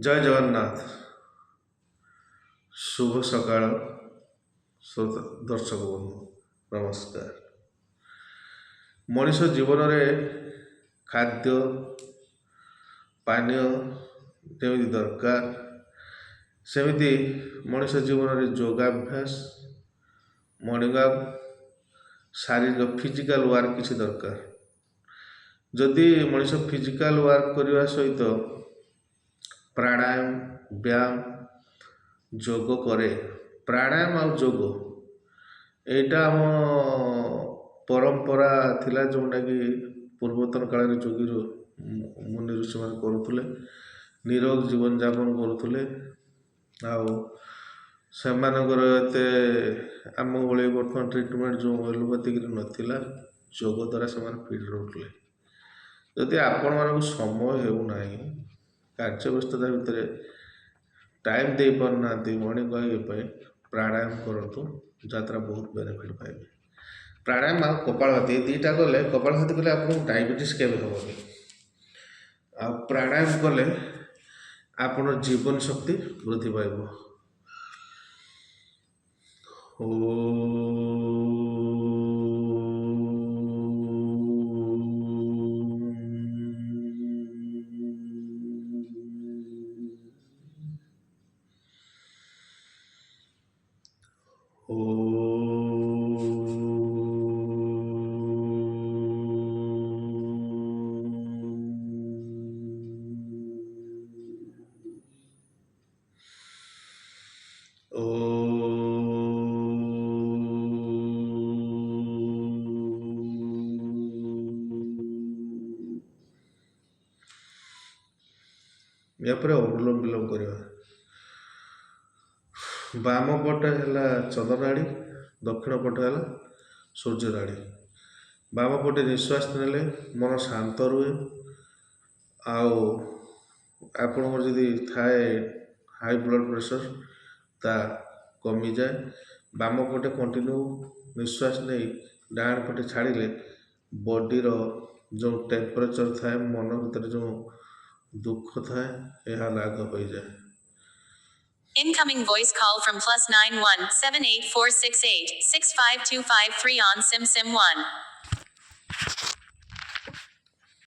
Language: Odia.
ଜୟ ଜଗନ୍ନାଥ। ଶୁଭ ସକାଳ ଦର୍ଶକ ବନ୍ଧୁ, ନମସ୍କାର। ମଣିଷ ଜୀବନରେ ଖାଦ୍ୟ ପାନୀୟ ଯେମିତି ଦରକାର, ସେମିତି ମଣିଷ ଜୀବନରେ ଯୋଗାଭ୍ୟାସ, ମର୍ଣ୍ଣିଂ ୱାକ୍, ଶାରୀରିକ ଫିଜିକାଲ ୱାର୍କ କିଛି ଦରକାର। ଯଦି ମଣିଷ ଫିଜିକାଲ ୱାର୍କ କରିବା ସହିତ ପ୍ରାଣାୟାମ, ବ୍ୟାୟାମ, ଯୋଗ କରେ, ପ୍ରାଣାୟାମ ଆଉ ଯୋଗ ଏଇଟା ଆମ ପରମ୍ପରା ଥିଲା, ଯେଉଁଟାକି ପୂର୍ବତନ କାଳରେ ଯୋଗୀରୁ ମୁନି ଋଷିମାନେ କରୁଥିଲେ, ନିରୋଗ ଜୀବନଯାପନ କରୁଥିଲେ। ଆଉ ସେମାନଙ୍କର ଏତେ ଆମ ଭଳି ବର୍ତ୍ତମାନ ଟ୍ରିଟମେଣ୍ଟ ଯେଉଁ ଏଲୋପାଥିକରେ ନଥିଲା, ଯୋଗ ଦ୍ୱାରା ସେମାନେ ଫିଟ୍ ରହୁଥିଲେ। ଯଦି ଆପଣମାନଙ୍କୁ ସମୟ ହେଉନାହିଁ, କାର୍ଯ୍ୟ ବ୍ୟସ୍ତତା ଭିତରେ ଟାଇମ୍ ଦେଇପାରୁନାହାନ୍ତି ମର୍ଣ୍ଣିଂ ୱାକ୍ ପାଇଁ, ପ୍ରାଣାୟାମ କରନ୍ତୁ, ଯାହାଦ୍ୱାରା ବହୁତ ବେନିଫିଟ୍ ପାଇବେ। ପ୍ରାଣାୟାମ ଆଉ କପାଳଭାତି ଏ ଦୁଇଟା କଲେ, କପାଳଭାତି କଲେ ଆପଣଙ୍କୁ ଡାଇବେଟିସ୍ କେବେ ହେବନି। ଆଉ ପ୍ରାଣାୟାମ କଲେ ଆପଣର ଜୀବନ ଶକ୍ତି ବୃଦ୍ଧି ପାଇବ। ଏହାପରେ ଅନୁଲୋମ ବିଲୋମ କରିବା। ବାମ ପଟେ ହେଲା ଚନ୍ଦ୍ରନାଡ଼ି, ଦକ୍ଷିଣ ପଟେ ହେଲା ସୂର୍ଯ୍ୟନାଡ଼ି। ବାମ ପଟେ ନିଶ୍ୱାସ ନେଲେ ମନ ଶାନ୍ତ ରୁହେ, ଆଉ ଆପଣଙ୍କର ଯଦି ଥାଏ ହାଇ ବ୍ଲଡ଼ ପ୍ରେସର ତା କମିଯାଏ। ବାମ ପଟେ କଣ୍ଟିନ୍ୟୁ ନିଶ୍ୱାସ ନେଇ ଡାହାଣ ପଟେ ଛାଡ଼ିଲେ ବଡ଼ିର ଯେଉଁ ଟେମ୍ପରେଚର ଥାଏ, ମନ ଭିତରେ ଯେଉଁ ଦୁଃଖ ଥାଏ, ଏହା ଲାଘବ ହୋଇଯାଏ। Incoming voice call from +91 78468 65253 on SIM 1.